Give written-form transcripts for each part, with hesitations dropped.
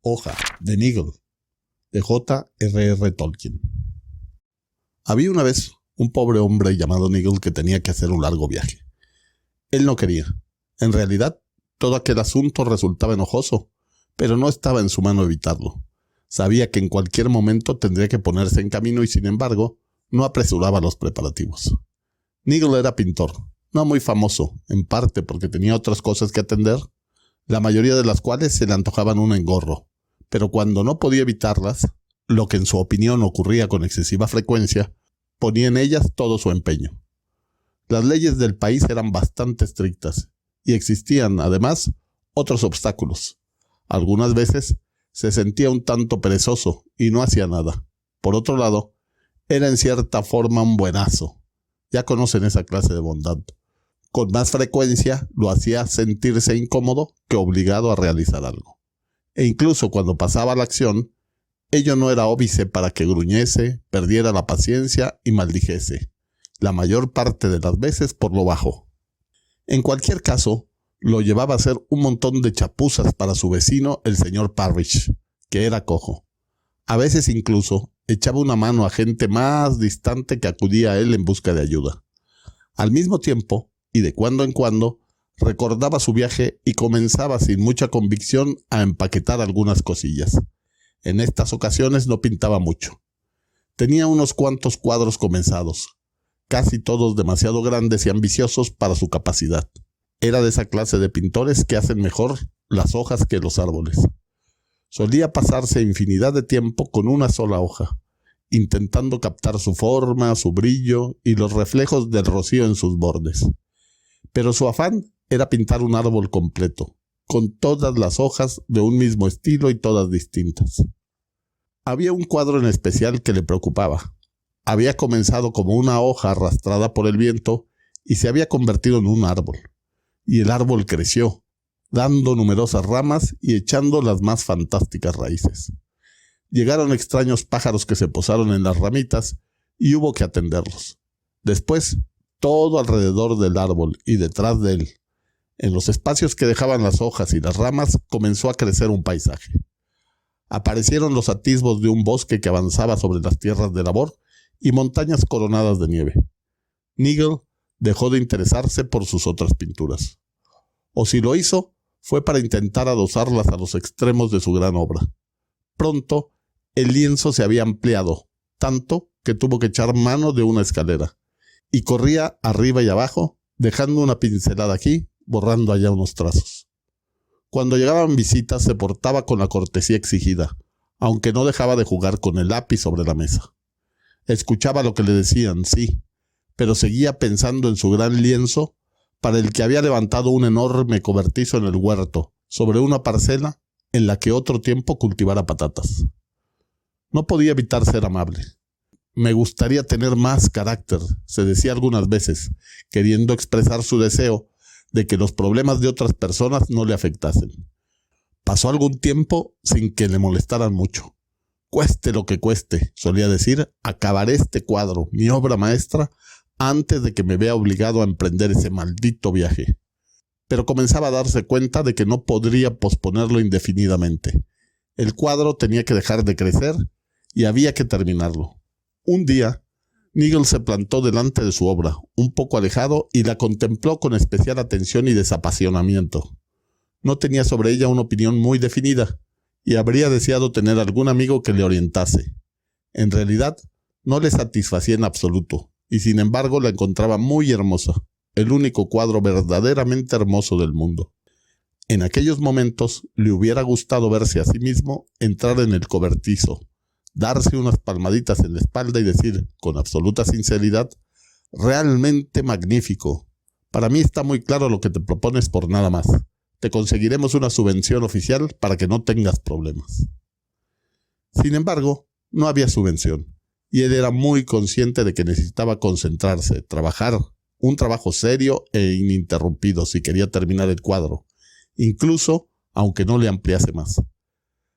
Hoja de Nigel, de J.R.R. Tolkien. Había una vez un pobre hombre llamado Nigel que tenía que hacer un largo viaje. Él no quería. En realidad, todo aquel asunto resultaba enojoso, pero no estaba en su mano evitarlo. Sabía que en cualquier momento tendría que ponerse en camino y, sin embargo, no apresuraba los preparativos. Nigel era pintor, no muy famoso, en parte porque tenía otras cosas que atender, la mayoría de las cuales se le antojaban un engorro, pero cuando no podía evitarlas, lo que en su opinión ocurría con excesiva frecuencia, ponía en ellas todo su empeño. Las leyes del país eran bastante estrictas, y existían, además, otros obstáculos. Algunas veces se sentía un tanto perezoso y no hacía nada. Por otro lado, era en cierta forma un buenazo. Ya conocen esa clase de bondad. Con más frecuencia lo hacía sentirse incómodo que obligado a realizar algo. E incluso cuando pasaba la acción, ello no era óbice para que gruñese, perdiera la paciencia y maldijese, la mayor parte de las veces por lo bajo. En cualquier caso, lo llevaba a hacer un montón de chapuzas para su vecino, el señor Parrish, que era cojo. A veces incluso echaba una mano a gente más distante que acudía a él en busca de ayuda. Al mismo tiempo, y de cuando en cuando, recordaba su viaje y comenzaba sin mucha convicción a empaquetar algunas cosillas. En estas ocasiones no pintaba mucho. Tenía unos cuantos cuadros comenzados, casi todos demasiado grandes y ambiciosos para su capacidad. Era de esa clase de pintores que hacen mejor las hojas que los árboles. Solía pasarse infinidad de tiempo con una sola hoja, intentando captar su forma, su brillo y los reflejos del rocío en sus bordes. Pero su afán era pintar un árbol completo, con todas las hojas de un mismo estilo y todas distintas. Había un cuadro en especial que le preocupaba. Había comenzado como una hoja arrastrada por el viento y se había convertido en un árbol. Y el árbol creció, dando numerosas ramas y echando las más fantásticas raíces. Llegaron extraños pájaros que se posaron en las ramitas y hubo que atenderlos. Después, todo alrededor del árbol y detrás de él, en los espacios que dejaban las hojas y las ramas, comenzó a crecer un paisaje. Aparecieron los atisbos de un bosque que avanzaba sobre las tierras de labor y montañas coronadas de nieve. Nigel dejó de interesarse por sus otras pinturas. O si lo hizo, fue para intentar adosarlas a los extremos de su gran obra. Pronto, el lienzo se había ampliado, tanto que tuvo que echar mano de una escalera, y corría arriba y abajo, dejando una pincelada aquí, borrando allá unos trazos. Cuando llegaban visitas se portaba con la cortesía exigida, aunque no dejaba de jugar con el lápiz sobre la mesa. Escuchaba lo que le decían, sí, pero seguía pensando en su gran lienzo, para el que había levantado un enorme cobertizo en el huerto, sobre una parcela en la que otro tiempo cultivara patatas. No podía evitar ser amable. Me gustaría tener más carácter, se decía algunas veces, queriendo expresar su deseo de que los problemas de otras personas no le afectasen. Pasó algún tiempo sin que le molestaran mucho. Cueste lo que cueste, solía decir, acabaré este cuadro, mi obra maestra, antes de que me vea obligado a emprender ese maldito viaje. Pero comenzaba a darse cuenta de que no podría posponerlo indefinidamente. El cuadro tenía que dejar de crecer y había que terminarlo. Un día, Nigel se plantó delante de su obra, un poco alejado, y la contempló con especial atención y desapasionamiento. No tenía sobre ella una opinión muy definida, y habría deseado tener algún amigo que le orientase. En realidad, no le satisfacía en absoluto, y sin embargo la encontraba muy hermosa, el único cuadro verdaderamente hermoso del mundo. En aquellos momentos le hubiera gustado verse a sí mismo entrar en el cobertizo, darse unas palmaditas en la espalda y decir, con absoluta sinceridad, realmente magnífico. Para mí está muy claro lo que te propones por nada más. Te conseguiremos una subvención oficial para que no tengas problemas. Sin embargo, no había subvención, y él era muy consciente de que necesitaba concentrarse, trabajar, un trabajo serio e ininterrumpido si quería terminar el cuadro, incluso aunque no le ampliase más.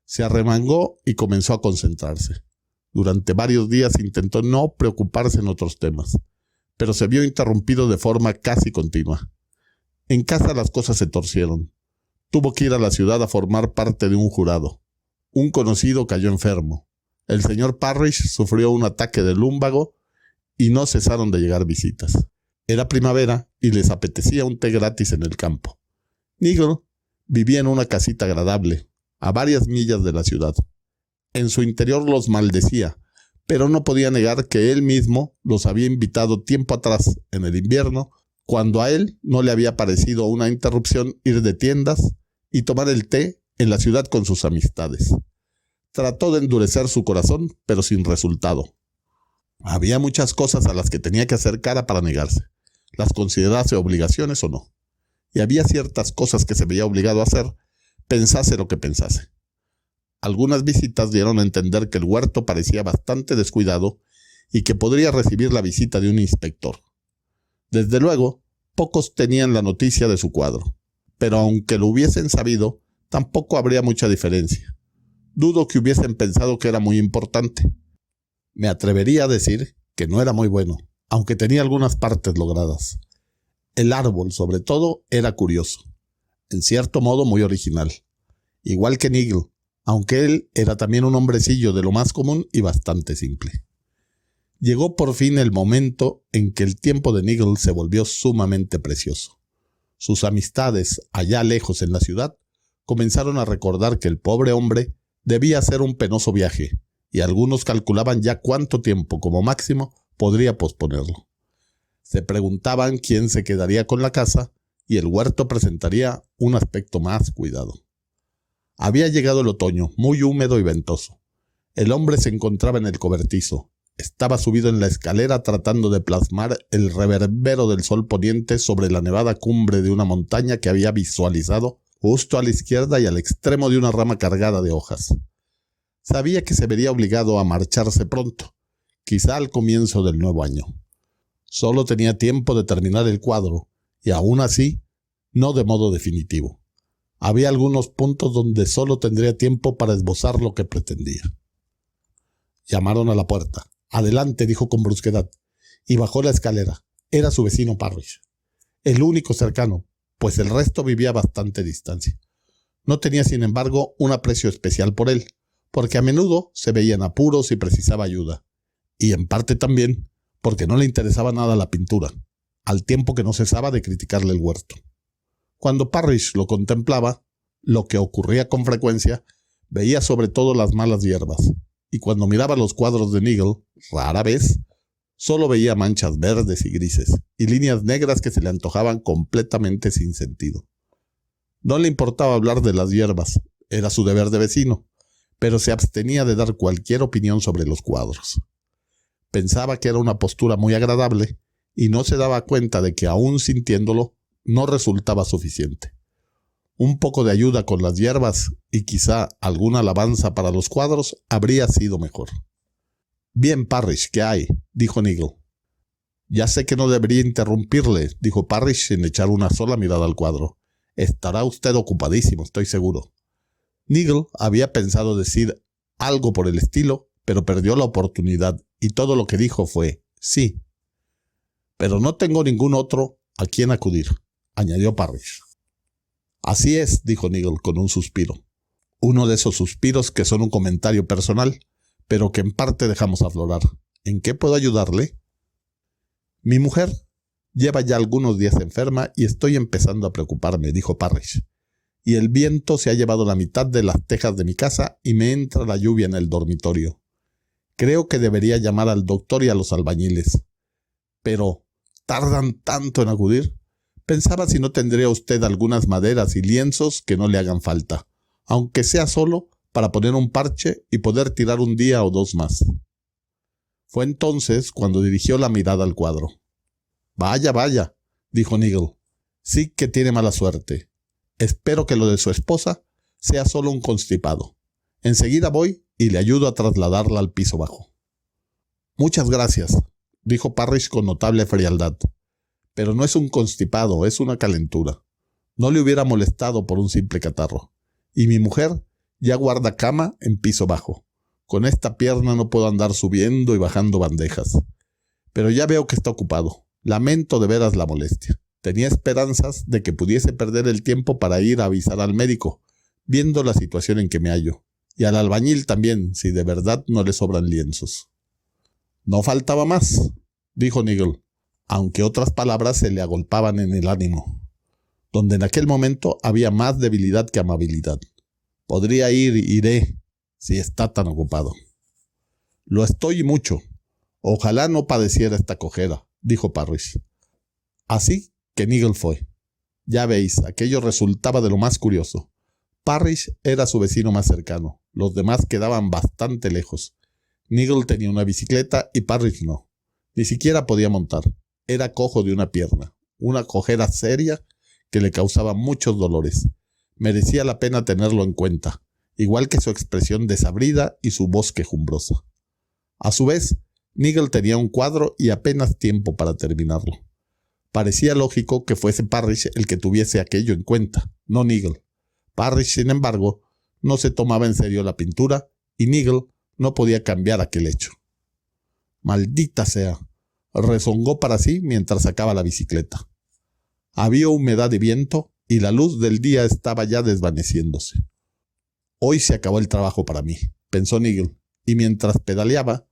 Se arremangó y comenzó a concentrarse. Durante varios días intentó no preocuparse en otros temas, pero se vio interrumpido de forma casi continua. En casa las cosas se torcieron. Tuvo que ir a la ciudad a formar parte de un jurado. un conocido cayó enfermo. El señor Parrish sufrió un ataque de lumbago y no cesaron de llegar visitas. Era primavera y les apetecía un té gratis en el campo. Nigel vivía en una casita agradable, a varias millas de la ciudad. En su interior los maldecía, pero no podía negar que él mismo los había invitado tiempo atrás, en el invierno, cuando a él no le había parecido una interrupción ir de tiendas y tomar el té en la ciudad con sus amistades. Trató de endurecer su corazón, pero sin resultado. Había muchas cosas a las que tenía que hacer cara para negarse, las considerase obligaciones o no. Y había ciertas cosas que se veía obligado a hacer, pensase lo que pensase. Algunas visitas dieron a entender que el huerto parecía bastante descuidado y que podría recibir la visita de un inspector. Desde luego, pocos tenían la noticia de su cuadro, pero aunque lo hubiesen sabido, tampoco habría mucha diferencia. Dudo que hubiesen pensado que era muy importante. Me atrevería a decir que no era muy bueno, aunque tenía algunas partes logradas. El árbol, sobre todo, era curioso, en cierto modo muy original, igual que Nigel, aunque él era también un hombrecillo de lo más común y bastante simple. Llegó por fin el momento en que el tiempo de Nigel se volvió sumamente precioso. Sus amistades, allá lejos en la ciudad, comenzaron a recordar que el pobre hombre debía hacer un penoso viaje, y algunos calculaban ya cuánto tiempo, como máximo, podría posponerlo. Se preguntaban quién se quedaría con la casa, y el huerto presentaría un aspecto más cuidado. Había llegado el otoño, muy húmedo y ventoso. El hombre se encontraba en el cobertizo. Estaba subido en la escalera tratando de plasmar el reverbero del sol poniente sobre la nevada cumbre de una montaña que había visualizado justo a la izquierda y al extremo de una rama cargada de hojas. Sabía que se vería obligado a marcharse pronto, quizá al comienzo del nuevo año. Solo tenía tiempo de terminar el cuadro, y aún así, no de modo definitivo. Había algunos puntos donde solo tendría tiempo para esbozar lo que pretendía. Llamaron a la puerta. «Adelante», dijo con brusquedad, y bajó la escalera. Era su vecino Parrish, el único cercano, pues el resto vivía a bastante distancia. No tenía, sin embargo, un aprecio especial por él, porque a menudo se veía en apuros y precisaba ayuda, y en parte también porque no le interesaba nada la pintura, al tiempo que no cesaba de criticarle el huerto. Cuando Parrish lo contemplaba, lo que ocurría con frecuencia, veía sobre todo las malas hierbas, y cuando miraba los cuadros de Nigel, rara vez, solo veía manchas verdes y grises, y líneas negras que se le antojaban completamente sin sentido. No le importaba hablar de las hierbas, era su deber de vecino, pero se abstenía de dar cualquier opinión sobre los cuadros. Pensaba que era una postura muy agradable, y no se daba cuenta de que, aún sintiéndolo, no resultaba suficiente. Un poco de ayuda con las hierbas y quizá alguna alabanza para los cuadros habría sido mejor. «Bien, Parrish, ¿qué hay?», dijo Nigel. «Ya sé que no debería interrumpirle», dijo Parrish sin echar una sola mirada al cuadro. «Estará usted ocupadísimo, estoy seguro». Nigel había pensado decir algo por el estilo, pero perdió la oportunidad, y todo lo que dijo fue «sí». «Pero no tengo ningún otro a quien acudir», añadió Parrish. «Así es», dijo Nigel con un suspiro. Uno de esos suspiros que son un comentario personal, pero que en parte dejamos aflorar. «¿En qué puedo ayudarle?» «Mi mujer lleva ya algunos días enferma y estoy empezando a preocuparme», dijo Parrish. «Y el viento se ha llevado la mitad de las tejas de mi casa y me entra la lluvia en el dormitorio. Creo que debería llamar al doctor y a los albañiles. Pero, ¿tardan tanto en acudir? Pensaba si no tendría usted algunas maderas y lienzos que no le hagan falta, aunque sea solo para poner un parche y poder tirar un día o dos más». Fue entonces cuando dirigió la mirada al cuadro. «Vaya, vaya», dijo Nigel. «Sí que tiene mala suerte. Espero que lo de su esposa sea solo un constipado. Enseguida voy y le ayudo a trasladarla al piso bajo». «Muchas gracias», dijo Parrish con notable frialdad. «Pero no es un constipado, es una calentura. No le hubiera molestado por un simple catarro. Y mi mujer ya guarda cama en piso bajo. Con esta pierna no puedo andar subiendo y bajando bandejas. Pero ya veo que está ocupado. Lamento de veras la molestia. Tenía esperanzas de que pudiese perder el tiempo para ir a avisar al médico, viendo la situación en que me hallo. Y al albañil también, si de verdad no le sobran lienzos. No faltaba más, dijo Nigel, aunque otras palabras se le agolpaban en el ánimo, donde en aquel momento había más debilidad que amabilidad. Podría iré, si está tan ocupado. Lo estoy y mucho. Ojalá no padeciera esta cojera, dijo Parrish. Así que Nigel fue. Ya veis, aquello resultaba de lo más curioso. Parrish era su vecino más cercano. Los demás quedaban bastante lejos. Nigel tenía una bicicleta y Parrish no. Ni siquiera podía montar. Era cojo de una pierna. Una cojera seria que le causaba muchos dolores. Merecía la pena tenerlo en cuenta, igual que su expresión desabrida y su voz quejumbrosa. A su vez, Nigel tenía un cuadro y apenas tiempo para terminarlo. Parecía lógico que fuese Parrish el que tuviese aquello en cuenta, no Nigel. Parrish, sin embargo, no se tomaba en serio la pintura y Nigel no podía cambiar aquel hecho. «Maldita sea», rezongó para sí mientras sacaba la bicicleta. Había humedad y viento y la luz del día estaba ya desvaneciéndose. «Hoy se acabó el trabajo para mí», pensó Nigel, y mientras pedaleaba,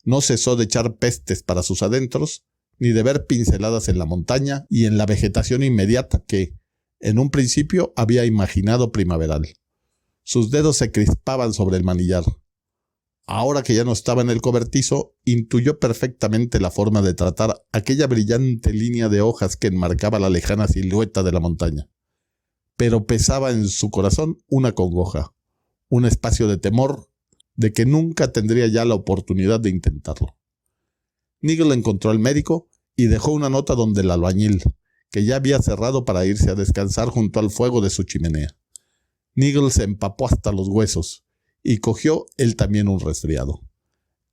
no cesó de echar pestes para sus adentros, ni de ver pinceladas en la montaña y en la vegetación inmediata que, en un principio, había imaginado primaveral. Sus dedos se crispaban sobre el manillar. Ahora que ya no estaba en el cobertizo, intuyó perfectamente la forma de tratar aquella brillante línea de hojas que enmarcaba la lejana silueta de la montaña. Pero pesaba en su corazón una congoja, un espacio de temor de que nunca tendría ya la oportunidad de intentarlo. Nigel encontró al médico y dejó una nota donde el albañil, que ya había cerrado para irse a descansar junto al fuego de su chimenea. Nigel se empapó hasta los huesos y cogió él también un resfriado.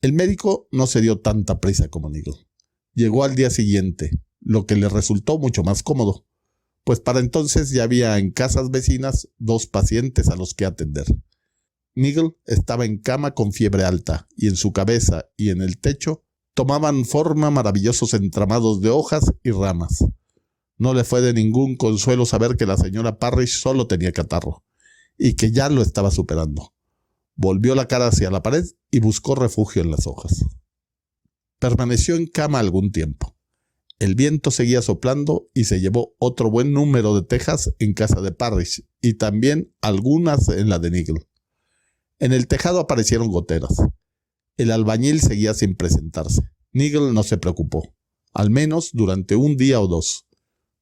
El médico no se dio tanta prisa como Nigel. Llegó al día siguiente, lo que le resultó mucho más cómodo, pues para entonces ya había en casas vecinas 2 pacientes a los que atender. Nigel estaba en cama con fiebre alta y en su cabeza y en el techo tomaban forma maravillosos entramados de hojas y ramas. No le fue de ningún consuelo saber que la señora Parrish solo tenía catarro y que ya lo estaba superando. Volvió la cara hacia la pared y buscó refugio en las hojas. Permaneció en cama algún tiempo. El viento seguía soplando y se llevó otro buen número de tejas en casa de Parrish y también algunas en la de Nigel. En el tejado aparecieron goteras. El albañil seguía sin presentarse. Nigel no se preocupó, al menos durante un día o 2.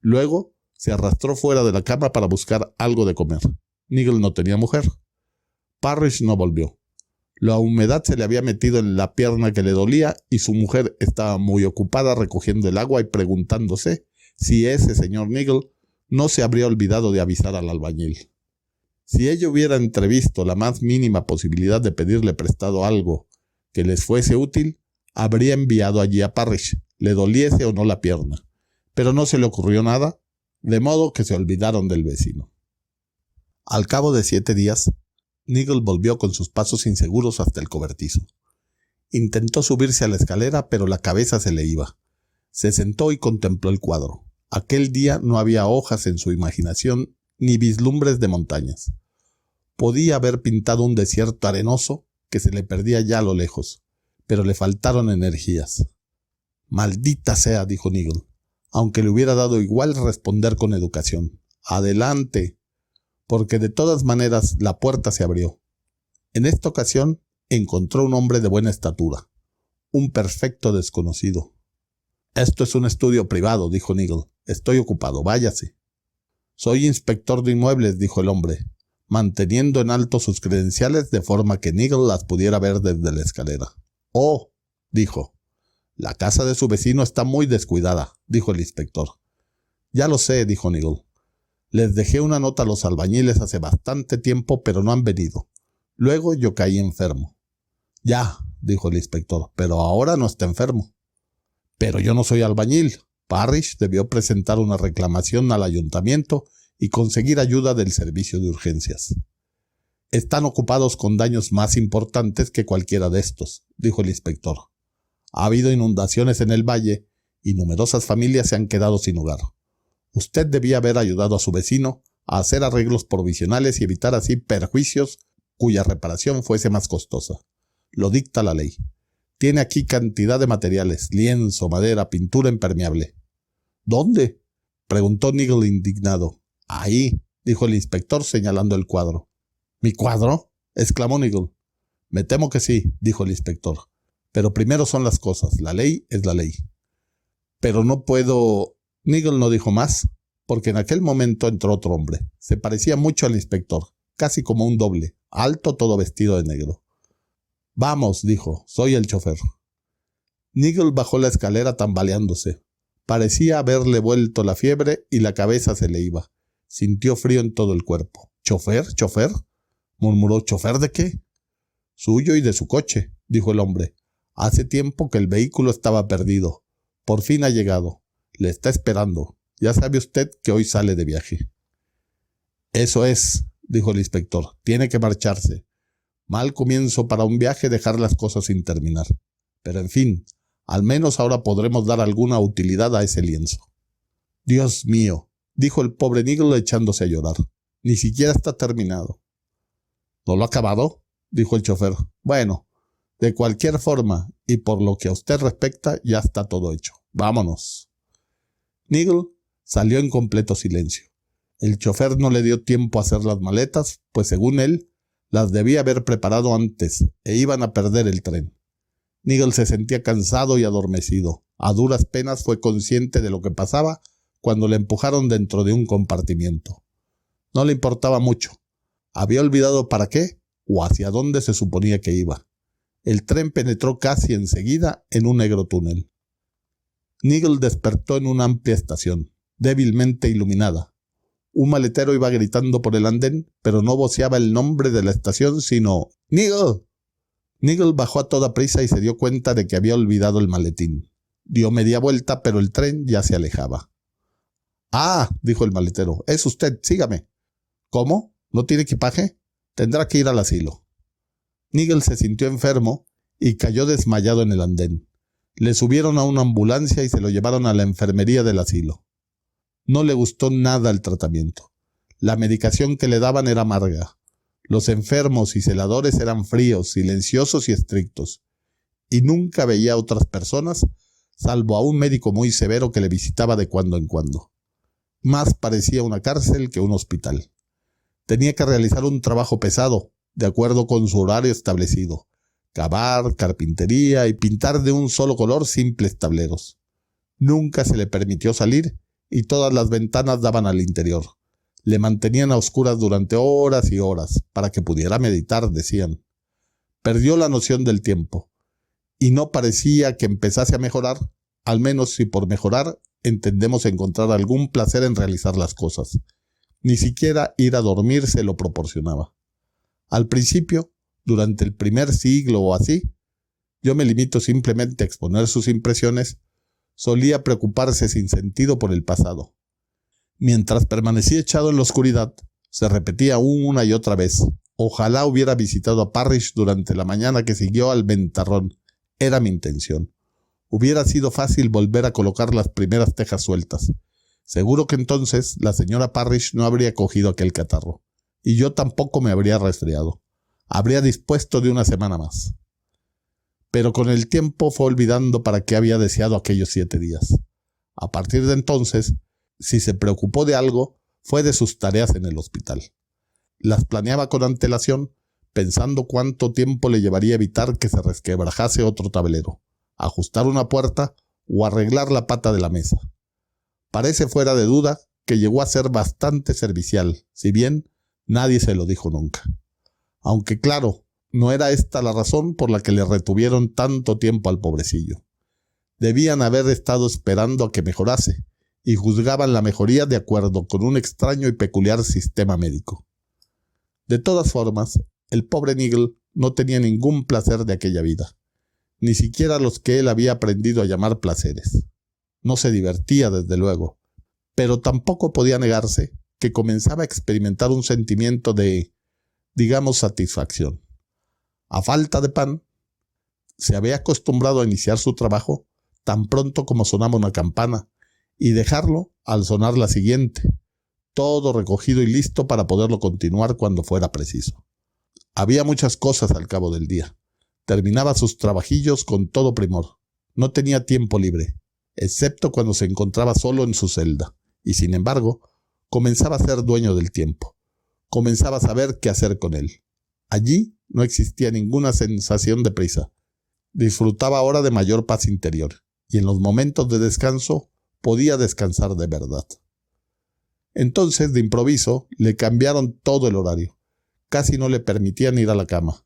Luego se arrastró fuera de la cama para buscar algo de comer. Nigel no tenía mujer. Parrish no volvió. La humedad se le había metido en la pierna que le dolía y su mujer estaba muy ocupada recogiendo el agua y preguntándose si ese señor Nigel no se habría olvidado de avisar al albañil. Si ella hubiera entrevisto la más mínima posibilidad de pedirle prestado algo que les fuese útil, habría enviado allí a Parrish, le doliese o no la pierna. Pero no se le ocurrió nada, de modo que se olvidaron del vecino. Al cabo de 7 días, Nigel volvió con sus pasos inseguros hasta el cobertizo. Intentó subirse a la escalera, pero la cabeza se le iba. Se sentó y contempló el cuadro. Aquel día no había hojas en su imaginación ni vislumbres de montañas. Podía haber pintado un desierto arenoso que se le perdía ya a lo lejos, pero le faltaron energías. «Maldita sea», dijo Nigel, aunque le hubiera dado igual responder con educación. «Adelante», porque de todas maneras la puerta se abrió. En esta ocasión encontró un hombre de buena estatura, un perfecto desconocido. «Esto es un estudio privado», dijo Nigel. «Estoy ocupado, váyase». «Soy inspector de inmuebles», dijo el hombre, manteniendo en alto sus credenciales de forma que Nigel las pudiera ver desde la escalera. «Oh», dijo. «La casa de su vecino está muy descuidada», dijo el inspector. «Ya lo sé», dijo Nigel. «Les dejé una nota a los albañiles hace bastante tiempo, pero no han venido. Luego yo caí enfermo». «Ya», dijo el inspector, «pero ahora no está enfermo». «Pero yo no soy albañil». Parrish debió presentar una reclamación al ayuntamiento y conseguir ayuda del servicio de urgencias. «Están ocupados con daños más importantes que cualquiera de estos», dijo el inspector. «Ha habido inundaciones en el valle y numerosas familias se han quedado sin hogar. Usted debía haber ayudado a su vecino a hacer arreglos provisionales y evitar así perjuicios cuya reparación fuese más costosa. Lo dicta la ley. Tiene aquí cantidad de materiales, lienzo, madera, pintura impermeable. ¿Dónde?, preguntó Nigel indignado. Ahí, dijo el inspector señalando el cuadro. ¿Mi cuadro?, exclamó Nigel. Me temo que sí, dijo el inspector. Pero primero son las cosas. La ley es la ley. Pero no puedo... Nigel no dijo más, porque en aquel momento entró otro hombre. Se parecía mucho al inspector, casi como un doble, alto, todo vestido de negro. Vamos, dijo, soy el chofer. Nigel bajó la escalera tambaleándose. Parecía haberle vuelto la fiebre y la cabeza se le iba. Sintió frío en todo el cuerpo. ¿Chofer? ¿Chofer?, murmuró. ¿Chofer de qué? Suyo y de su coche, dijo el hombre. Hace tiempo que el vehículo estaba perdido. Por fin ha llegado. Le está esperando. Ya sabe usted que hoy sale de viaje. Eso es, dijo el inspector. Tiene que marcharse. Mal comienzo para un viaje dejar las cosas sin terminar. Pero en fin, al menos ahora podremos dar alguna utilidad a ese lienzo. Dios mío, dijo el pobre Nigel echándose a llorar. Ni siquiera está terminado. ¿No lo ha acabado?, dijo el chofer. Bueno, de cualquier forma, y por lo que a usted respecta, ya está todo hecho. Vámonos. Nigel salió en completo silencio. El chofer no le dio tiempo a hacer las maletas, pues según él, las debía haber preparado antes e iban a perder el tren. Nigel se sentía cansado y adormecido. A duras penas fue consciente de lo que pasaba cuando le empujaron dentro de un compartimiento. No le importaba mucho. Había olvidado para qué o hacia dónde se suponía que iba. El tren penetró casi enseguida en un negro túnel. Nigel despertó en una amplia estación, débilmente iluminada. Un maletero iba gritando por el andén, pero no voceaba el nombre de la estación, sino «¡Nigel!». Nigel bajó a toda prisa y se dio cuenta de que había olvidado el maletín. Dio media vuelta, pero el tren ya se alejaba. «Ah», dijo el maletero, «es usted, sígame». «¿Cómo? ¿No tiene equipaje? Tendrá que ir al asilo». Nigel se sintió enfermo y cayó desmayado en el andén. Le subieron a una ambulancia y se lo llevaron a la enfermería del asilo. No le gustó nada el tratamiento. La medicación que le daban era amarga. Los enfermos y celadores eran fríos, silenciosos y estrictos. Y nunca veía a otras personas, salvo a un médico muy severo que le visitaba de cuando en cuando. Más parecía una cárcel que un hospital. Tenía que realizar un trabajo pesado, de acuerdo con su horario establecido. Cavar, carpintería y pintar de un solo color simples tableros. Nunca se le permitió salir y todas las ventanas daban al interior. Le mantenían a oscuras durante horas y horas, para que pudiera meditar, decían. Perdió la noción del tiempo, y no parecía que empezase a mejorar, al menos si por mejorar entendemos encontrar algún placer en realizar las cosas. Ni siquiera ir a dormir se lo proporcionaba. Al principio, durante el primer siglo o así, yo me limito simplemente a exponer sus impresiones, solía preocuparse sin sentido por el pasado. Mientras permanecía echado en la oscuridad, se repetía una y otra vez. Ojalá hubiera visitado a Parrish durante la mañana que siguió al ventarrón. Era mi intención. Hubiera sido fácil volver a colocar las primeras tejas sueltas. Seguro que entonces la señora Parrish no habría cogido aquel catarro. Y yo tampoco me habría resfriado. Habría dispuesto de una semana más. Pero con el tiempo fue olvidando para qué había deseado aquellos 7 días. A partir de entonces, si se preocupó de algo, fue de sus tareas en el hospital. Las planeaba con antelación, pensando cuánto tiempo le llevaría evitar que se resquebrajase otro tablero, ajustar una puerta o arreglar la pata de la mesa. Parece fuera de duda que llegó a ser bastante servicial, si bien nadie se lo dijo nunca. Aunque claro, no era esta la razón por la que le retuvieron tanto tiempo al pobrecillo. Debían haber estado esperando a que mejorase, y juzgaban la mejoría de acuerdo con un extraño y peculiar sistema médico. De todas formas, el pobre Nigel no tenía ningún placer de aquella vida, ni siquiera los que él había aprendido a llamar placeres. No se divertía, desde luego, pero tampoco podía negarse que comenzaba a experimentar un sentimiento de, digamos, satisfacción. A falta de pan, se había acostumbrado a iniciar su trabajo tan pronto como sonaba una campana, y dejarlo al sonar la siguiente, todo recogido y listo para poderlo continuar cuando fuera preciso. Había muchas cosas al cabo del día. Terminaba sus trabajillos con todo primor. No tenía tiempo libre, excepto cuando se encontraba solo en su celda, y sin embargo, comenzaba a ser dueño del tiempo. Comenzaba a saber qué hacer con él. Allí no existía ninguna sensación de prisa. Disfrutaba ahora de mayor paz interior, y en los momentos de descanso podía descansar de verdad. Entonces, de improviso, le cambiaron todo el horario. Casi no le permitían ir a la cama.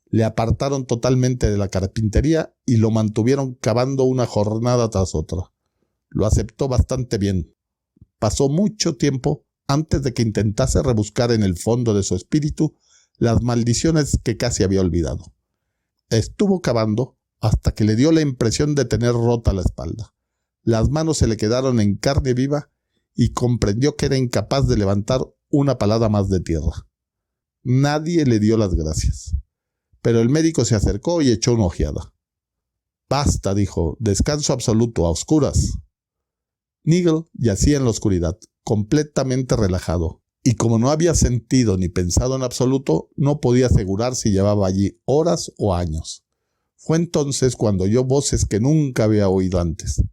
Le apartaron totalmente de la carpintería y lo mantuvieron cavando una jornada tras otra. Lo aceptó bastante bien. Pasó mucho tiempo antes de que intentase rebuscar en el fondo de su espíritu las maldiciones que casi había olvidado. Estuvo cavando hasta que le dio la impresión de tener rota la espalda. Las manos se le quedaron en carne viva y comprendió que era incapaz de levantar una palada más de tierra. Nadie le dio las gracias. Pero el médico se acercó y echó una ojeada. «Basta», dijo, «descanso absoluto, a oscuras». Nigel yacía en la oscuridad, completamente relajado, y como no había sentido ni pensado en absoluto, no podía asegurar si llevaba allí horas o años. Fue entonces cuando oyó voces que nunca había oído antes.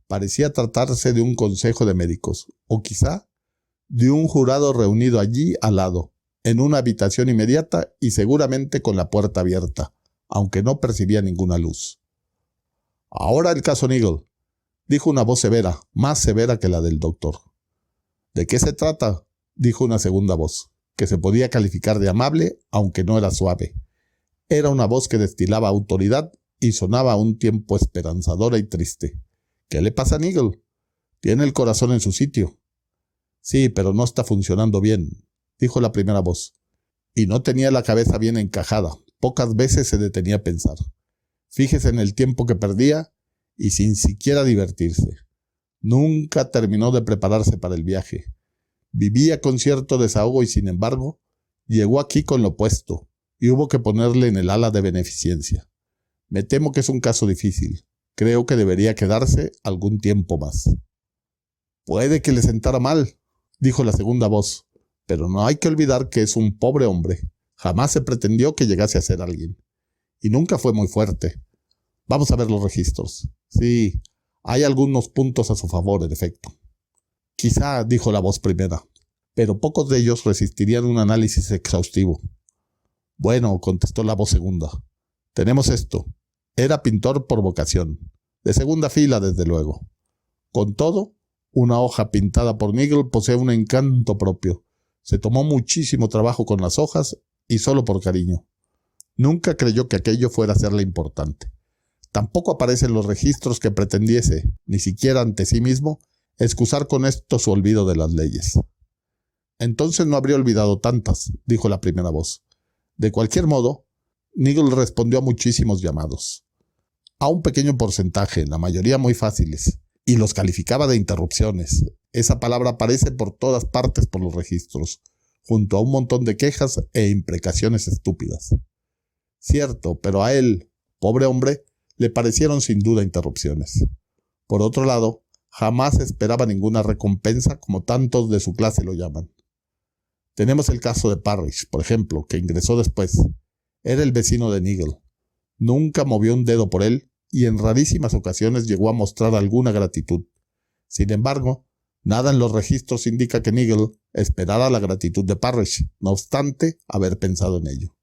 Parecía tratarse de un consejo de médicos, o quizá de un jurado reunido allí al lado, en una habitación inmediata y seguramente con la puerta abierta, aunque no percibía ninguna luz. «Ahora el caso Nigel», dijo una voz severa, más severa que la del doctor. «¿De qué se trata?», dijo una segunda voz, que se podía calificar de amable, aunque no era suave. Era una voz que destilaba autoridad y sonaba a un tiempo esperanzadora y triste. «¿Qué le pasa a Nigel? Tiene el corazón en su sitio». «Sí, pero no está funcionando bien», dijo la primera voz. «Y no tenía la cabeza bien encajada. Pocas veces se detenía a pensar. Fíjese en el tiempo que perdía y sin siquiera divertirse. Nunca terminó de prepararse para el viaje. Vivía con cierto desahogo y sin embargo, llegó aquí con lo opuesto y hubo que ponerle en el ala de beneficencia. Me temo que es un caso difícil. Creo que debería quedarse algún tiempo más». «Puede que le sentara mal», dijo la segunda voz. «Pero no hay que olvidar que es un pobre hombre. Jamás se pretendió que llegase a ser alguien. Y nunca fue muy fuerte. Vamos a ver los registros. Sí, hay algunos puntos a su favor, en efecto». «Quizá», dijo la voz primera, «pero pocos de ellos resistirían un análisis exhaustivo». «Bueno», contestó la voz segunda, «tenemos esto. Era pintor por vocación. De segunda fila, desde luego. Con todo, una hoja pintada por Nigel posee un encanto propio. Se tomó muchísimo trabajo con las hojas y solo por cariño. Nunca creyó que aquello fuera a serle importante. Tampoco aparecen los registros que pretendiese, ni siquiera ante sí mismo, excusar con esto su olvido de las leyes». «Entonces no habría olvidado tantas», dijo la primera voz. De cualquier modo, Nigel respondió a muchísimos llamados. A un pequeño porcentaje, la mayoría muy fáciles, y los calificaba de interrupciones. Esa palabra aparece por todas partes por los registros, junto a un montón de quejas e imprecaciones estúpidas. Cierto, pero a él, pobre hombre, le parecieron sin duda interrupciones. Por otro lado, jamás esperaba ninguna recompensa, como tantos de su clase lo llaman. Tenemos el caso de Parrish, por ejemplo, que ingresó después. Era el vecino de Nigel. Nunca movió un dedo por él y en rarísimas ocasiones llegó a mostrar alguna gratitud. Sin embargo, nada en los registros indica que Nigel esperara la gratitud de Parrish, no obstante haber pensado en ello.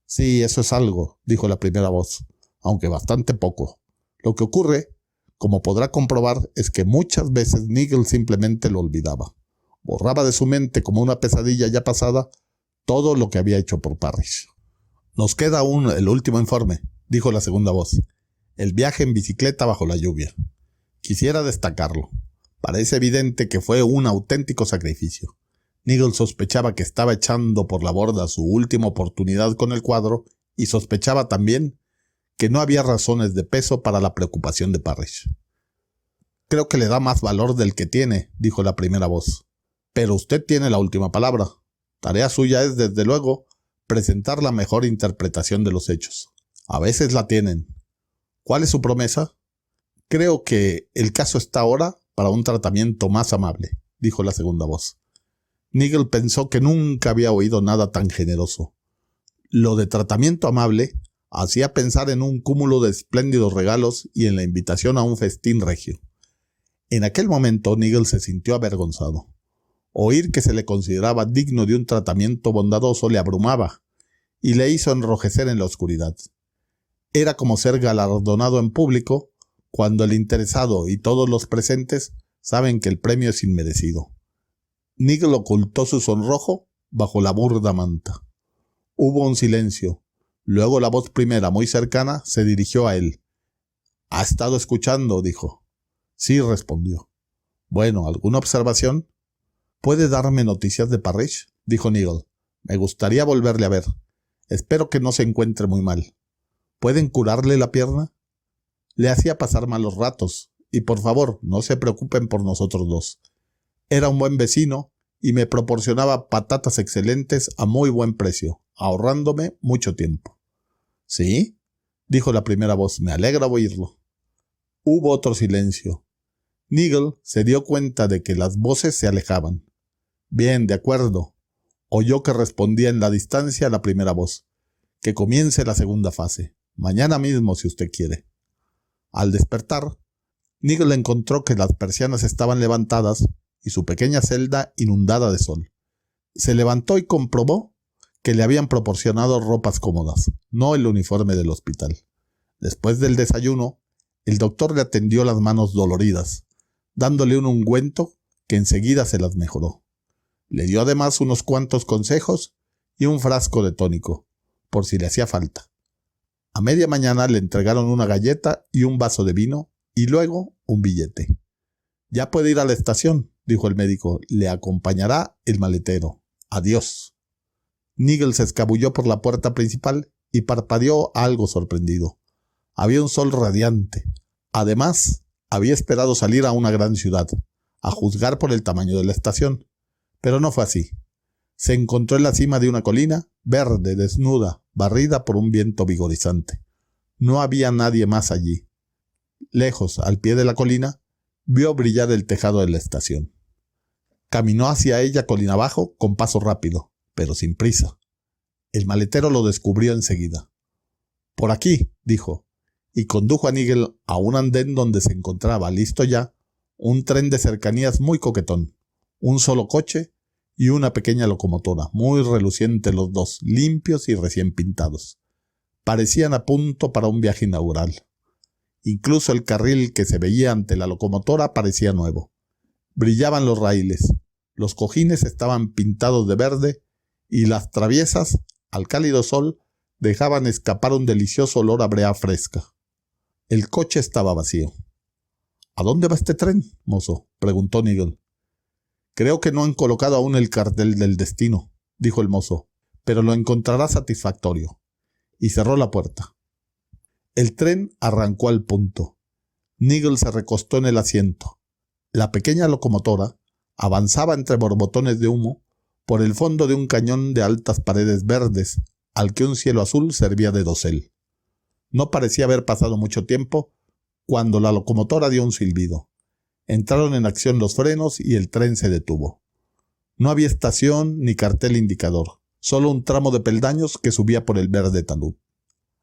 «Sí, eso es algo», dijo la primera voz, «aunque bastante poco. Lo que ocurre, como podrá comprobar, es que muchas veces Nigel simplemente lo olvidaba. Borraba de su mente como una pesadilla ya pasada todo lo que había hecho por Parrish». «Nos queda aún el último informe», dijo la segunda voz. «El viaje en bicicleta bajo la lluvia. Quisiera destacarlo. Parece evidente que fue un auténtico sacrificio. Nigel sospechaba que estaba echando por la borda su última oportunidad con el cuadro y sospechaba también que no había razones de peso para la preocupación de Parrish. «Creo que le da más valor del que tiene», dijo la primera voz. «Pero usted tiene la última palabra. Tarea suya es, desde luego, presentar la mejor interpretación de los hechos. A veces la tienen. ¿Cuál es su promesa?» «Creo que el caso está ahora para un tratamiento más amable», dijo la segunda voz. Nigel pensó que nunca había oído nada tan generoso. Lo de tratamiento amable hacía pensar en un cúmulo de espléndidos regalos y en la invitación a un festín regio. En aquel momento Nigel se sintió avergonzado. Oír que se le consideraba digno de un tratamiento bondadoso le abrumaba y le hizo enrojecer en la oscuridad. Era como ser galardonado en público cuando el interesado y todos los presentes saben que el premio es inmerecido. Nigel ocultó su sonrojo bajo la burda manta. Hubo un silencio. Luego la voz primera, muy cercana, se dirigió a él. «¿Ha estado escuchando?», dijo. «Sí», respondió. «Bueno, ¿alguna observación?» «¿Puede darme noticias de Parrish?», dijo Nigel. «Me gustaría volverle a ver. Espero que no se encuentre muy mal. ¿Pueden curarle la pierna? Le hacía pasar malos ratos, y por favor, no se preocupen por nosotros dos. Era un buen vecino y me proporcionaba patatas excelentes a muy buen precio, ahorrándome mucho tiempo». «¿Sí?», dijo la primera voz. «Me alegra oírlo». Hubo otro silencio. Nigel se dio cuenta de que las voces se alejaban. «Bien, de acuerdo», oyó que respondía en la distancia la primera voz. «Que comience la segunda fase. Mañana mismo, si usted quiere». Al despertar, Nigel encontró que las persianas estaban levantadas y su pequeña celda inundada de sol. Se levantó y comprobó que le habían proporcionado ropas cómodas, no el uniforme del hospital. Después del desayuno, el doctor le atendió las manos doloridas, dándole un ungüento que enseguida se las mejoró. Le dio además unos cuantos consejos y un frasco de tónico, por si le hacía falta. A media mañana le entregaron una galleta y un vaso de vino, y luego un billete. «Ya puede ir a la estación», dijo el médico. «Le acompañará el maletero. Adiós». Nigel se escabulló por la puerta principal y parpadeó algo sorprendido. Había un sol radiante. Además, había esperado salir a una gran ciudad, a juzgar por el tamaño de la estación. Pero no fue así. Se encontró en la cima de una colina, verde, desnuda, barrida por un viento vigorizante. No había nadie más allí. Lejos, al pie de la colina, vio brillar el tejado de la estación. Caminó hacia ella colina abajo con paso rápido, pero sin prisa. El maletero lo descubrió enseguida. «Por aquí», dijo, y condujo a Nigel a un andén donde se encontraba, listo ya, un tren de cercanías muy coquetón, un solo coche y una pequeña locomotora, muy relucientes los dos, limpios y recién pintados. Parecían a punto para un viaje inaugural. Incluso el carril que se veía ante la locomotora parecía nuevo. Brillaban los raíles, los cojines estaban pintados de verde y las traviesas, al cálido sol, dejaban escapar un delicioso olor a brea fresca. El coche estaba vacío. «¿A dónde va este tren, mozo?», preguntó Nigel. «Creo que no han colocado aún el cartel del destino», dijo el mozo, «pero lo encontrará satisfactorio». Y cerró la puerta. El tren arrancó al punto. Nigel se recostó en el asiento. La pequeña locomotora avanzaba entre borbotones de humo por el fondo de un cañón de altas paredes verdes, al que un cielo azul servía de dosel. No parecía haber pasado mucho tiempo cuando la locomotora dio un silbido. Entraron en acción los frenos y el tren se detuvo. No había estación ni cartel indicador, solo un tramo de peldaños que subía por el verde talud.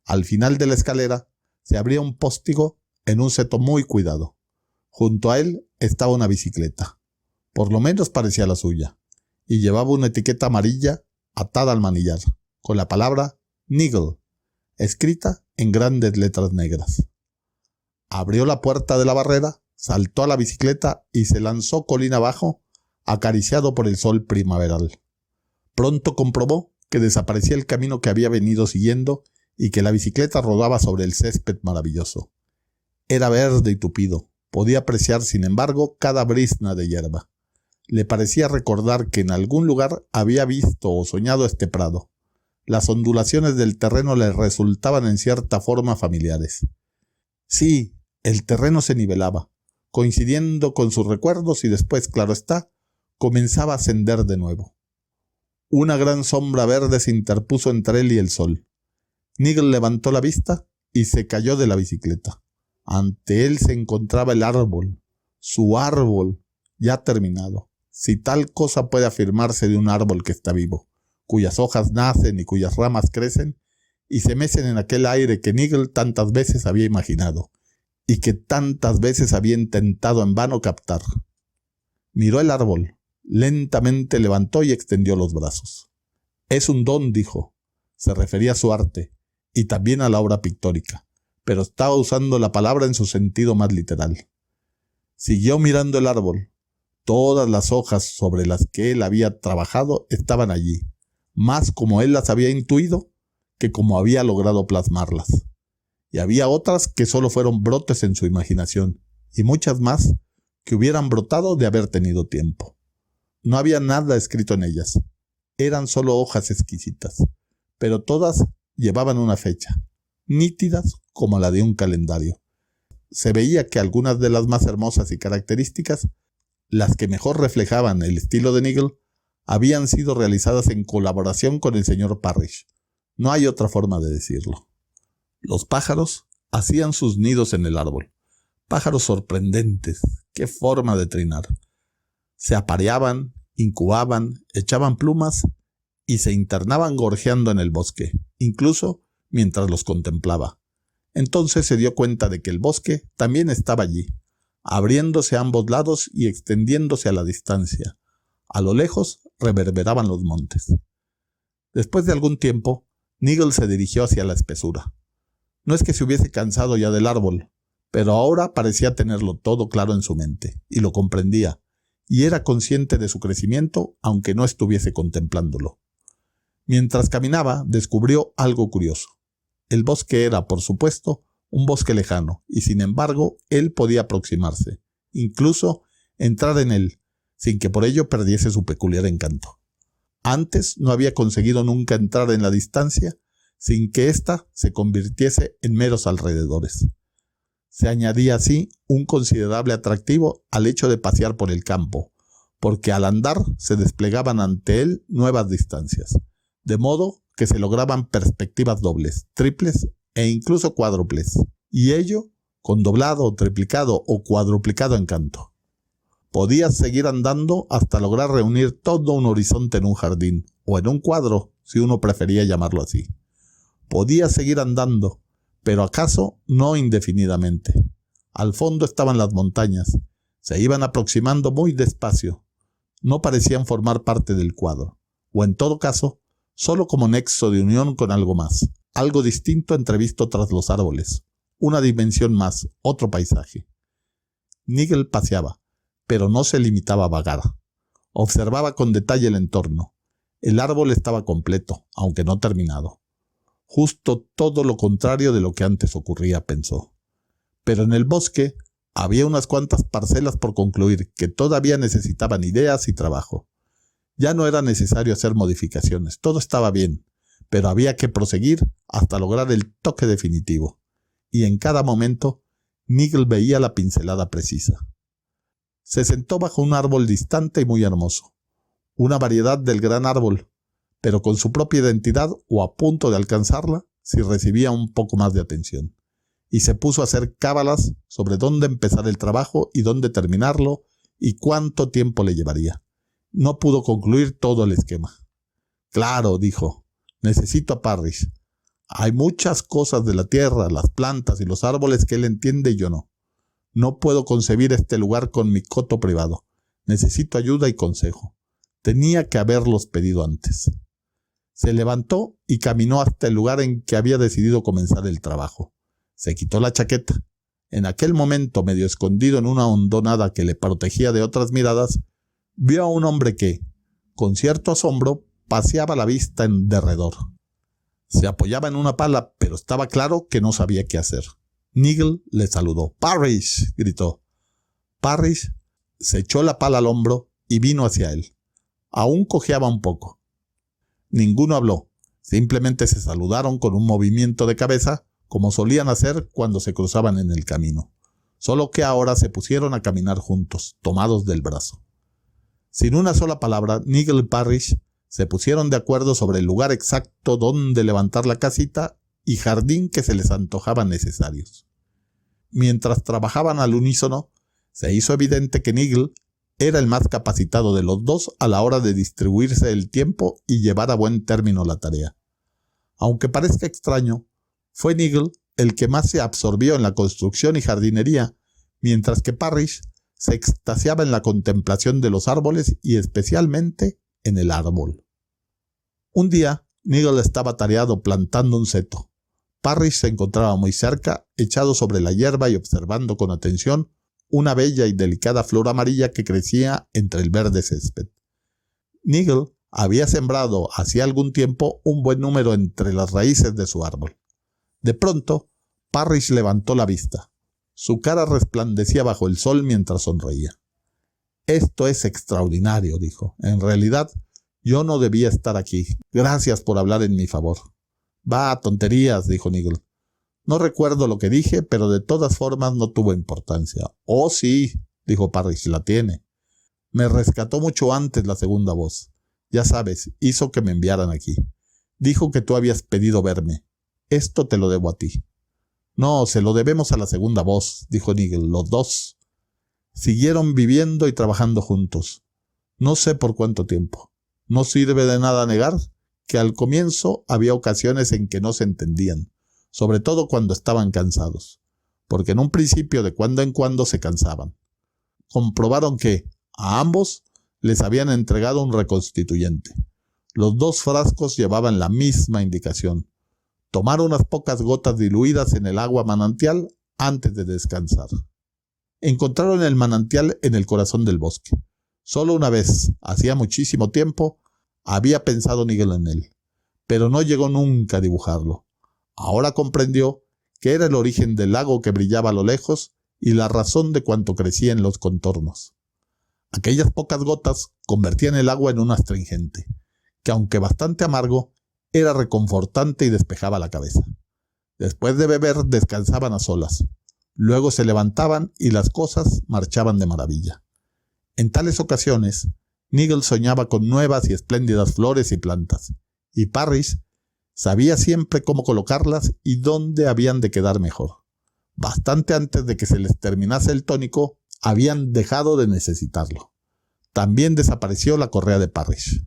Al final de la escalera se abría un póstigo en un seto muy cuidado. Junto a él estaba una bicicleta. Por lo menos parecía la suya, y llevaba una etiqueta amarilla atada al manillar, con la palabra Nigel, escrita en grandes letras negras. Abrió la puerta de la barrera, saltó a la bicicleta y se lanzó colina abajo, acariciado por el sol primaveral. Pronto comprobó que desaparecía el camino que había venido siguiendo y que la bicicleta rodaba sobre el césped maravilloso. Era verde y tupido. Podía apreciar, sin embargo, cada brizna de hierba. Le parecía recordar que en algún lugar había visto o soñado este prado. Las ondulaciones del terreno le resultaban en cierta forma familiares. Sí, el terreno se nivelaba, coincidiendo con sus recuerdos y después, claro está, comenzaba a ascender de nuevo. Una gran sombra verde se interpuso entre él y el sol. Nigel levantó la vista y se cayó de la bicicleta. Ante él se encontraba el árbol, su árbol, ya terminado, si tal cosa puede afirmarse de un árbol que está vivo, cuyas hojas nacen y cuyas ramas crecen y se mecen en aquel aire que Nigel tantas veces había imaginado y que tantas veces había intentado en vano captar. Miró el árbol, lentamente levantó y extendió los brazos. Es un don, dijo. Se refería a su arte y también a la obra pictórica, pero estaba usando la palabra en su sentido más literal. Siguió mirando el árbol. Todas las hojas sobre las que él había trabajado estaban allí, más como él las había intuido que como había logrado plasmarlas. Y había otras que solo fueron brotes en su imaginación, y muchas más que hubieran brotado de haber tenido tiempo. No había nada escrito en ellas. Eran solo hojas exquisitas, pero todas llevaban una fecha, nítidas como la de un calendario. Se veía que algunas de las más hermosas y características, las que mejor reflejaban el estilo de Nigel, habían sido realizadas en colaboración con el señor Parrish. No hay otra forma de decirlo. Los pájaros hacían sus nidos en el árbol. Pájaros sorprendentes, qué forma de trinar. Se apareaban, incubaban, echaban plumas y se internaban gorjeando en el bosque, incluso mientras los contemplaba. Entonces se dio cuenta de que el bosque también estaba allí, abriéndose a ambos lados y extendiéndose a la distancia. A lo lejos reverberaban los montes. Después de algún tiempo, Nigel se dirigió hacia la espesura. No es que se hubiese cansado ya del árbol, pero ahora parecía tenerlo todo claro en su mente, y lo comprendía, y era consciente de su crecimiento, aunque no estuviese contemplándolo. Mientras caminaba, descubrió algo curioso. El bosque era, por supuesto, un bosque lejano, y sin embargo, él podía aproximarse, incluso entrar en él, sin que por ello perdiese su peculiar encanto. Antes no había conseguido nunca entrar en la distancia sin que ésta se convirtiese en meros alrededores. Se añadía así un considerable atractivo al hecho de pasear por el campo, porque al andar se desplegaban ante él nuevas distancias, de modo que se lograban perspectivas dobles, triples e incluso cuádruples, y ello con doblado, triplicado o cuadruplicado encanto. Podías seguir andando hasta lograr reunir todo un horizonte en un jardín, o en un cuadro, si uno prefería llamarlo así. Podías seguir andando, pero acaso no indefinidamente. Al fondo estaban las montañas. Se iban aproximando muy despacio. No parecían formar parte del cuadro, o en todo caso, solo como nexo de unión con algo más, algo distinto entrevisto tras los árboles, una dimensión más, otro paisaje. Nigel paseaba, pero no se limitaba a vagar. Observaba con detalle el entorno. El árbol estaba completo, aunque no terminado. Justo todo lo contrario de lo que antes ocurría, pensó. Pero en el bosque había unas cuantas parcelas por concluir que todavía necesitaban ideas y trabajo. Ya no era necesario hacer modificaciones, todo estaba bien, pero había que proseguir hasta lograr el toque definitivo. Y en cada momento, Nigel veía la pincelada precisa. Se sentó bajo un árbol distante y muy hermoso, una variedad del gran árbol, pero con su propia identidad o a punto de alcanzarla si recibía un poco más de atención, y se puso a hacer cábalas sobre dónde empezar el trabajo y dónde terminarlo y cuánto tiempo le llevaría. No pudo concluir todo el esquema. Claro, dijo, necesito a Parrish. Hay muchas cosas de la tierra, las plantas y los árboles que él entiende y yo no. No puedo concebir este lugar con mi coto privado. Necesito ayuda y consejo. Tenía que haberlos pedido antes. Se levantó y caminó hasta el lugar en que había decidido comenzar el trabajo. Se quitó la chaqueta. En aquel momento, medio escondido en una hondonada que le protegía de otras miradas, vio a un hombre que, con cierto asombro, paseaba la vista en derredor. Se apoyaba en una pala, pero estaba claro que no sabía qué hacer. Nigel le saludó. «¡Parrish!», gritó. Parrish se echó la pala al hombro y vino hacia él. Aún cojeaba un poco. Ninguno habló. Simplemente se saludaron con un movimiento de cabeza, como solían hacer cuando se cruzaban en el camino. Solo que ahora se pusieron a caminar juntos, tomados del brazo. Sin una sola palabra, Nigel y Parrish se pusieron de acuerdo sobre el lugar exacto donde levantar la casita y jardín que se les antojaban necesarios. Mientras trabajaban al unísono, se hizo evidente que Nigel era el más capacitado de los dos a la hora de distribuirse el tiempo y llevar a buen término la tarea. Aunque parezca extraño, fue Nigel el que más se absorbió en la construcción y jardinería, mientras que Parrish se extasiaba en la contemplación de los árboles y especialmente en el árbol. Un día, Nigel estaba atareado plantando un seto. Parrish se encontraba muy cerca, echado sobre la hierba y observando con atención una bella y delicada flor amarilla que crecía entre el verde césped. Nigel había sembrado hacía algún tiempo un buen número entre las raíces de su árbol. De pronto, Parrish levantó la vista. Su cara resplandecía bajo el sol mientras sonreía. «Esto es extraordinario», dijo. «En realidad, yo no debía estar aquí. Gracias por hablar en mi favor». «Va, tonterías», dijo Nigel. «No recuerdo lo que dije, pero de todas formas no tuvo importancia». «Oh, sí», dijo Parrish, «la tiene. Me rescató mucho antes la segunda voz. Ya sabes, hizo que me enviaran aquí. Dijo que tú habías pedido verme. Esto te lo debo a ti». «No, se lo debemos a la segunda voz», dijo Nigel. «Los dos siguieron viviendo y trabajando juntos. No sé por cuánto tiempo. No sirve de nada negar que al comienzo había ocasiones en que no se entendían, sobre todo cuando estaban cansados, porque en un principio de cuando en cuando se cansaban. Comprobaron que a ambos les habían entregado un reconstituyente. Los dos frascos llevaban la misma indicación: tomar unas pocas gotas diluidas en el agua manantial antes de descansar. Encontraron el manantial en el corazón del bosque. Solo una vez, hacía muchísimo tiempo, había pensado Nigel en él, pero no llegó nunca a dibujarlo. Ahora comprendió que era el origen del lago que brillaba a lo lejos y la razón de cuanto crecía en los contornos. Aquellas pocas gotas convertían el agua en un astringente, que aunque bastante amargo, era reconfortante y despejaba la cabeza. Después de beber descansaban a solas. Luego se levantaban y las cosas marchaban de maravilla. En tales ocasiones, Nigel soñaba con nuevas y espléndidas flores y plantas, y Parrish sabía siempre cómo colocarlas y dónde habían de quedar mejor. Bastante antes de que se les terminase el tónico, habían dejado de necesitarlo. También desapareció la correa de Parrish.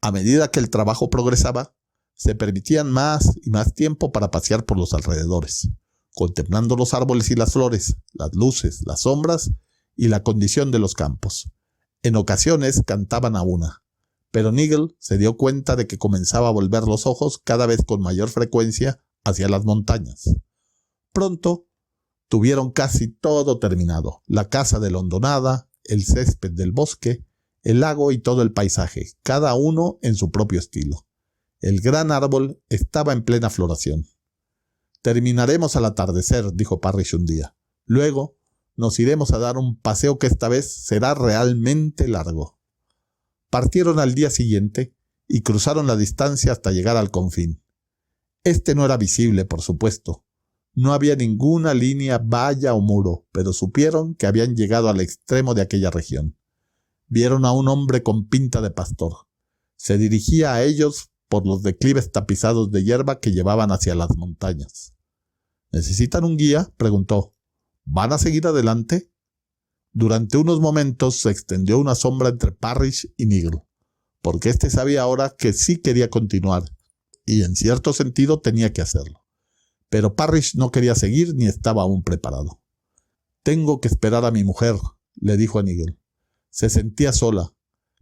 A medida que el trabajo progresaba, se permitían más y más tiempo para pasear por los alrededores, contemplando los árboles y las flores, las luces, las sombras y la condición de los campos. En ocasiones cantaban a una, pero Nigel se dio cuenta de que comenzaba a volver los ojos cada vez con mayor frecuencia hacia las montañas. Pronto tuvieron casi todo terminado: la casa de la hondonada, el césped del bosque, el lago y todo el paisaje, cada uno en su propio estilo. El gran árbol estaba en plena floración. «Terminaremos al atardecer», dijo Parrish un día. «Luego nos iremos a dar un paseo que esta vez será realmente largo». Partieron al día siguiente y cruzaron la distancia hasta llegar al confín. Este no era visible, por supuesto. No había ninguna línea, valla o muro, pero supieron que habían llegado al extremo de aquella región. Vieron a un hombre con pinta de pastor. Se dirigía a ellos por los declives tapizados de hierba que llevaban hacia las montañas. «¿Necesitan un guía?», preguntó. «¿Van a seguir adelante?». Durante unos momentos se extendió una sombra entre Parrish y Nigel, porque éste sabía ahora que sí quería continuar, y en cierto sentido tenía que hacerlo. Pero Parrish no quería seguir ni estaba aún preparado. «Tengo que esperar a mi mujer», le dijo a Nigel. Se sentía sola.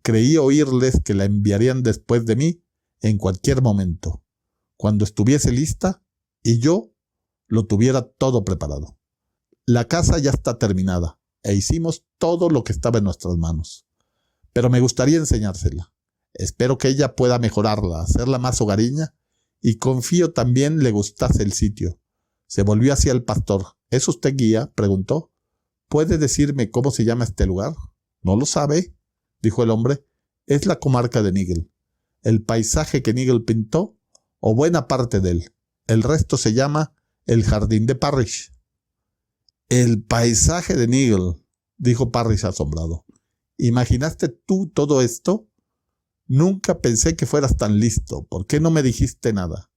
Creí oírles que la enviarían después de mí en cualquier momento, cuando estuviese lista y yo lo tuviera todo preparado. La casa ya está terminada e hicimos todo lo que estaba en nuestras manos. Pero me gustaría enseñársela. Espero que ella pueda mejorarla, hacerla más hogareña, y confío también le gustase el sitio. Se volvió hacia el pastor. «¿Es usted guía?», preguntó. «¿Puede decirme cómo se llama este lugar?». «¿No lo sabe?», dijo el hombre. «Es la comarca de Nigel. El paisaje que Nigel pintó, o buena parte de él. El resto se llama el jardín de Parrish». «El paisaje de Nigel», dijo Parrish asombrado. «¿Imaginaste tú todo esto? Nunca pensé que fueras tan listo. ¿Por qué no me dijiste nada?».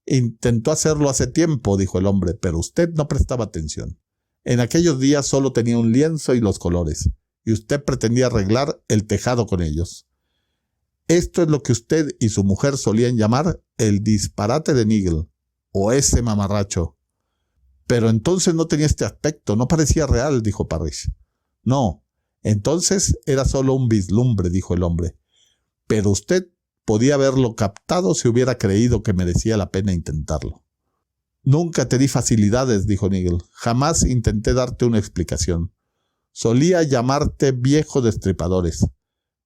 «Intentó hacerlo hace tiempo», dijo el hombre, «pero usted no prestaba atención. En aquellos días solo tenía un lienzo y los colores, y usted pretendía arreglar el tejado con ellos. Esto es lo que usted y su mujer solían llamar el disparate de Nigel, o ese mamarracho. Pero entonces no tenía este aspecto, no parecía real, dijo Parrish. No, entonces era solo un vislumbre, dijo el hombre. Pero usted podía haberlo captado si hubiera creído que merecía la pena intentarlo. Nunca te di facilidades, dijo Nigel. Jamás intenté darte una explicación. Solía llamarte viejo destripadores.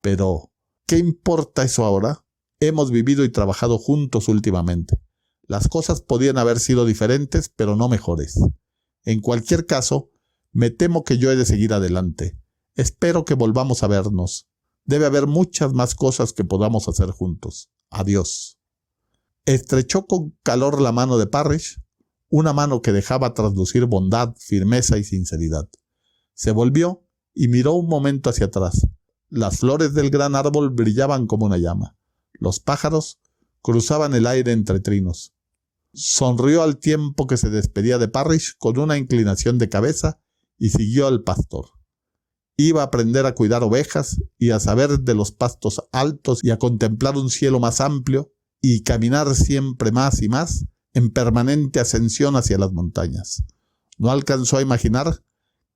Pero, ¿qué importa eso ahora? Hemos vivido y trabajado juntos últimamente. Las cosas podían haber sido diferentes, pero no mejores. En cualquier caso, me temo que yo he de seguir adelante. Espero que volvamos a vernos. Debe haber muchas más cosas que podamos hacer juntos. Adiós. Estrechó con calor la mano de Parrish, una mano que dejaba traslucir bondad, firmeza y sinceridad. Se volvió y miró un momento hacia atrás. Las flores del gran árbol brillaban como una llama. Los pájaros cruzaban el aire entre trinos. Sonrió al tiempo que se despedía de Parrish con una inclinación de cabeza y siguió al pastor. Iba a aprender a cuidar ovejas y a saber de los pastos altos y a contemplar un cielo más amplio y caminar siempre más y más en permanente ascensión hacia las montañas. No alcanzó a imaginar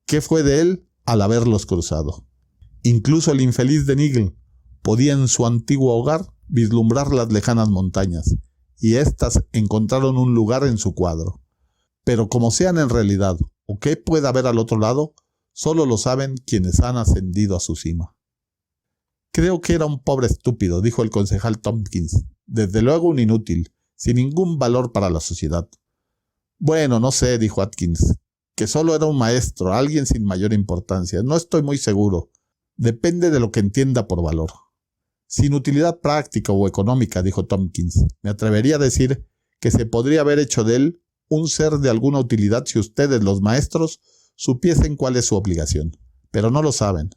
qué fue de él al haberlos cruzado. Incluso el infeliz de Nigel podía en su antiguo hogar vislumbrar las lejanas montañas, y éstas encontraron un lugar en su cuadro. Pero como sean en realidad, o qué pueda haber al otro lado, solo lo saben quienes han ascendido a su cima. Creo que era un pobre estúpido, dijo el concejal Tompkins. Desde luego un inútil, sin ningún valor para la sociedad. Bueno, no sé, dijo Atkins, que solo era un maestro, alguien sin mayor importancia. No estoy muy seguro. Depende de lo que entienda por valor. Sin utilidad práctica o económica, dijo Tompkins, me atrevería a decir que se podría haber hecho de él un ser de alguna utilidad si ustedes, los maestros, supiesen cuál es su obligación. Pero no lo saben.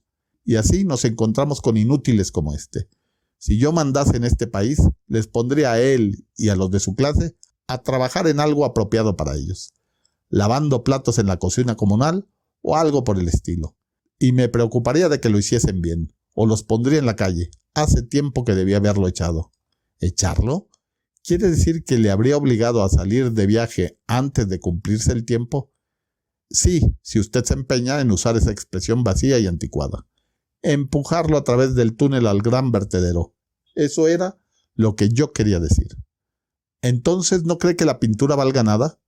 Y así nos encontramos con inútiles como este. Si yo mandase en este país, les pondría a él y a los de su clase a trabajar en algo apropiado para ellos, lavando platos en la cocina comunal o algo por el estilo. Y me preocuparía de que lo hiciesen bien, o los pondría en la calle. Hace tiempo que debía haberlo echado. ¿Echarlo? ¿Quiere decir que le habría obligado a salir de viaje antes de cumplirse el tiempo? Sí, si usted se empeña en usar esa expresión vacía y anticuada. Empujarlo a través del túnel al gran vertedero. Eso era lo que yo quería decir. ¿Entonces no cree que la pintura valga nada?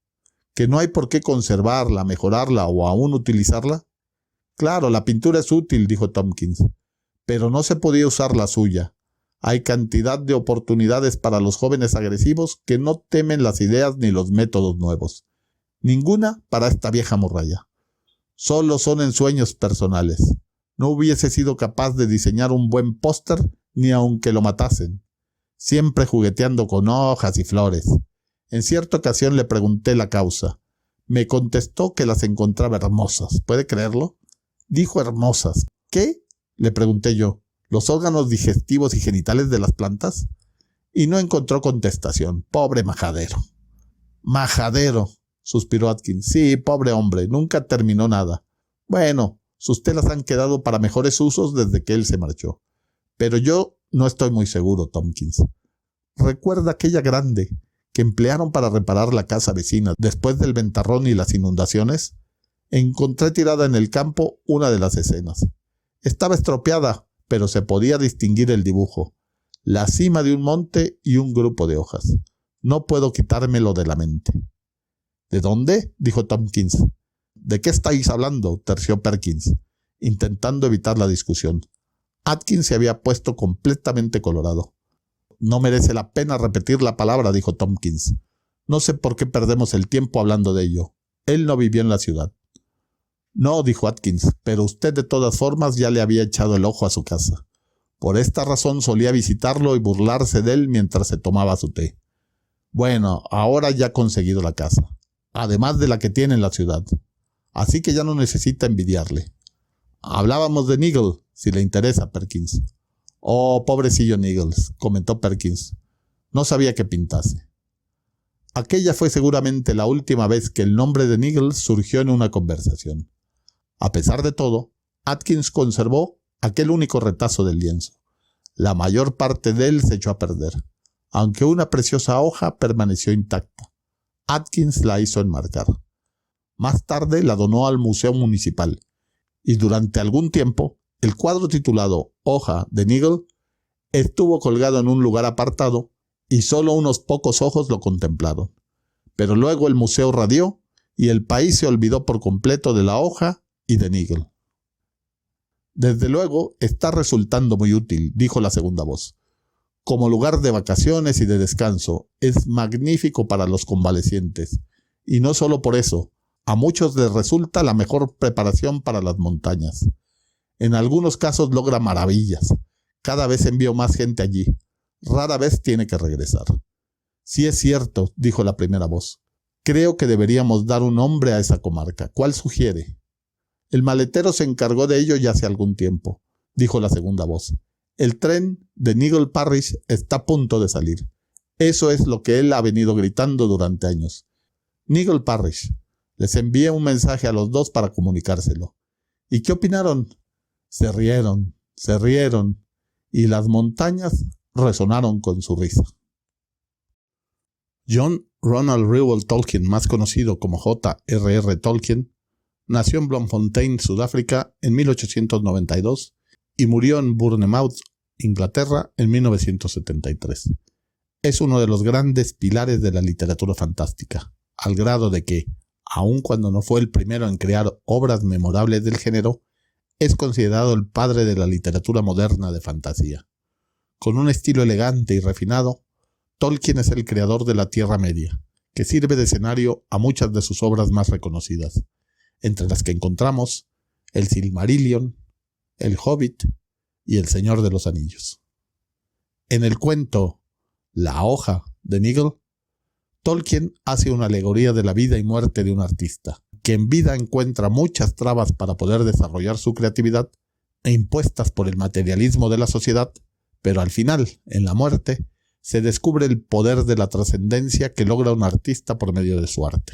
¿Que no hay por qué conservarla, mejorarla o aún utilizarla? Claro, la pintura es útil, dijo Tompkins, pero no se podía usar la suya. Hay cantidad de oportunidades para los jóvenes agresivos que no temen las ideas ni los métodos nuevos. Ninguna para esta vieja morralla. Solo son ensueños personales. No hubiese sido capaz de diseñar un buen póster ni aunque lo matasen. Siempre jugueteando con hojas y flores. En cierta ocasión le pregunté la causa. Me contestó que las encontraba hermosas. ¿Puede creerlo? Dijo hermosas. ¿Qué? Le pregunté yo. ¿Los órganos digestivos y genitales de las plantas? Y no encontró contestación. Pobre majadero. Majadero, suspiró Atkins. Sí, pobre hombre. Nunca terminó nada. Bueno, sus telas han quedado para mejores usos desde que él se marchó. Pero yo no estoy muy seguro, Tompkins. ¿Recuerda aquella grande que emplearon para reparar la casa vecina después del ventarrón y las inundaciones? Encontré tirada en el campo una de las escenas. Estaba estropeada, pero se podía distinguir el dibujo. La cima de un monte y un grupo de hojas. No puedo quitármelo de la mente. ¿De dónde? Dijo Tompkins. ¿De qué estáis hablando? Terció Perkins, intentando evitar la discusión. Atkins se había puesto completamente colorado. No merece la pena repetir la palabra, dijo Tompkins. No sé por qué perdemos el tiempo hablando de ello. Él no vivió en la ciudad. No, dijo Atkins, pero usted de todas formas ya le había echado el ojo a su casa. Por esta razón solía visitarlo y burlarse de él mientras se tomaba su té. Bueno, ahora ya ha conseguido la casa, además de la que tiene en la ciudad. Así que ya no necesita envidiarle. Hablábamos de Nigel, si le interesa, Perkins. Oh, pobrecillo Nigel, comentó Perkins. No sabía que pintase. Aquella fue seguramente la última vez que el nombre de Nigel surgió en una conversación. A pesar de todo, Atkins conservó aquel único retazo del lienzo. La mayor parte de él se echó a perder, aunque una preciosa hoja permaneció intacta. Atkins la hizo enmarcar. Más tarde la donó al Museo Municipal, y durante algún tiempo el cuadro titulado Hoja de Nigel estuvo colgado en un lugar apartado y solo unos pocos ojos lo contemplaron. Pero luego el museo radió y el país se olvidó por completo de la hoja y de Nigel. Desde luego está resultando muy útil, dijo la segunda voz. Como lugar de vacaciones y de descanso, es magnífico para los convalecientes. Y no solo por eso, a muchos les resulta la mejor preparación para las montañas. En algunos casos logra maravillas. Cada vez envío más gente allí. Rara vez tiene que regresar. Sí es cierto, dijo la primera voz. Creo que deberíamos dar un nombre a esa comarca. ¿Cuál sugiere? El maletero se encargó de ello ya hace algún tiempo, dijo la segunda voz. El tren de Nigel Parish está a punto de salir. Eso es lo que él ha venido gritando durante años. Nigel Parish. Les envié un mensaje a los dos para comunicárselo. ¿Y qué opinaron? Se rieron, y las montañas resonaron con su risa. John Ronald Reuel Tolkien, más conocido como J.R.R. Tolkien, nació en Bloemfontein, Sudáfrica, en 1892 y murió en Bournemouth, Inglaterra, en 1973. Es uno de los grandes pilares de la literatura fantástica, al grado de que, aun cuando no fue el primero en crear obras memorables del género, es considerado el padre de la literatura moderna de fantasía. Con un estilo elegante y refinado, Tolkien es el creador de la Tierra Media, que sirve de escenario a muchas de sus obras más reconocidas, entre las que encontramos El Silmarillion, El Hobbit y El Señor de los Anillos. En el cuento La hoja de Nigel, Tolkien hace una alegoría de la vida y muerte de un artista, que en vida encuentra muchas trabas para poder desarrollar su creatividad, e impuestas por el materialismo de la sociedad, pero al final, en la muerte, se descubre el poder de la trascendencia que logra un artista por medio de su arte.